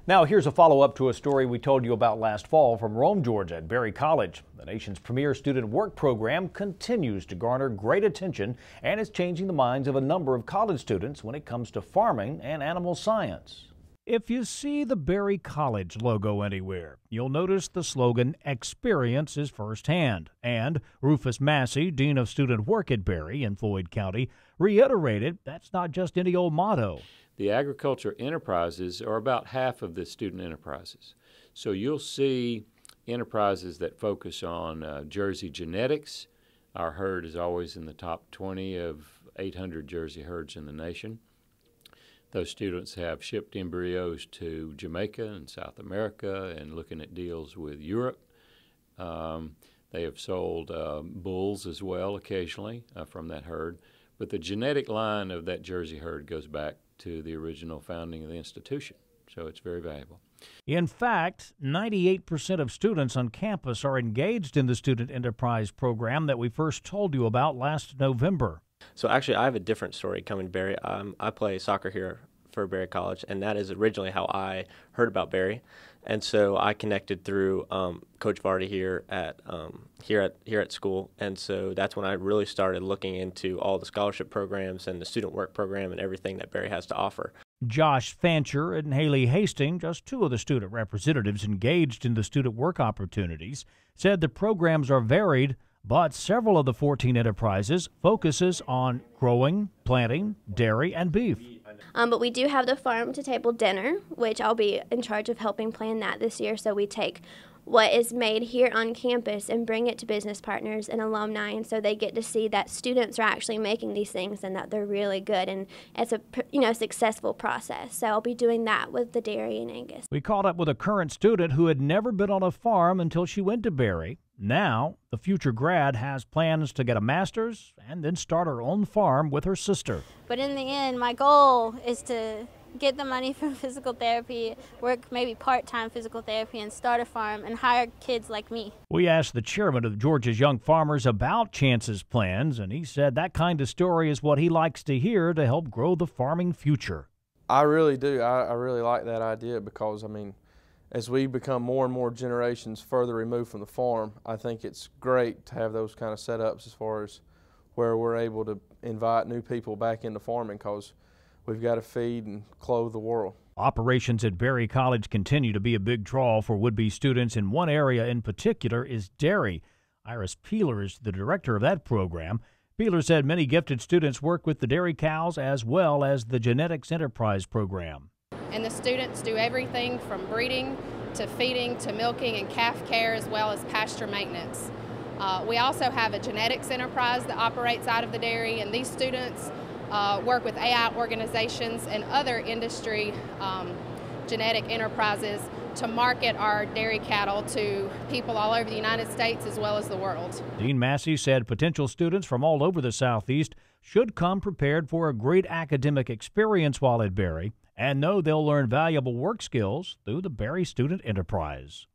Now here's a follow-up to a story we told you about last fall from Rome, Georgia at Berry College. The nation's premier student work program continues to garner great attention and is changing the minds of a number of college students when it comes to farming and animal science. If you see the Berry College logo anywhere, you'll notice the slogan, "Experience is firsthand." And Rufus MASSEY, Dean of Student Work at Berry in Floyd County, reiterated that's not just any old motto. The agriculture enterprises are about half of the student enterprises. So you'll see enterprises that focus on Jersey genetics. Our herd is always in the top 20 of 800 Jersey herds in the nation. Those students have shipped embryos to Jamaica and South America and looking at deals with Europe. They have sold bulls as well occasionally from that herd. But the genetic line of that Jersey herd goes back to the original founding of the institution, so it's very valuable. In fact, 98% of students on campus are engaged in the Student Enterprise program that we first told you about last November. So actually, I have a different story coming to Berry. I play soccer here for Berry College, and that is originally how I heard about Berry. And so I connected through Coach Vardy here at school, and so that's when I really started looking into all the scholarship programs and the student work program and everything that Berry has to offer. Josh Fancher and Haley Hastings, just two of the student representatives engaged in the student work opportunities, said the programs are varied, but several of the 14 enterprises focuses on growing, planting, dairy, and beef. But we do have the farm-to-table dinner, which I'll be in charge of helping plan that this year. So we take what is made here on campus and bring it to business partners and alumni, and so they get to see that students are actually making these things and that they're really good, and it's a successful process. So I'll be doing that with the dairy and Angus. We caught up with a current student who had never been on a farm until she went to Berry. Now, the future grad has plans to get a master's and then start her own farm with her sister. But in the end, my goal is to get the money from physical therapy, work maybe part-time physical therapy, and start a farm and hire kids like me. We asked the chairman of Georgia's Young Farmers about Chance's plans, and he said that kind of story is what he likes to hear to help grow the farming future. I really do. I really like that idea because, I mean, as we become more and more generations further removed from the farm, I think it's great to have those kind of setups as far as where we're able to invite new people back into farming because we've got to feed and clothe the world. Operations at Berry College continue to be a big draw for would-be students, and one area in particular is dairy. Iris Peeler is the director of that program. Peeler said many gifted students work with the dairy cows as well as the Genetics Enterprise program. And the students do everything from breeding to feeding to milking and calf care as well as pasture maintenance. We also have a genetics enterprise that operates out of the dairy, and these students work with AI organizations and other industry genetic enterprises to market our dairy cattle to people all over the United States as well as the world. Dean Massey said potential students from all over the Southeast should come prepared for a great academic experience while at Berry and know they'll learn valuable work skills through the Berry Student Enterprise.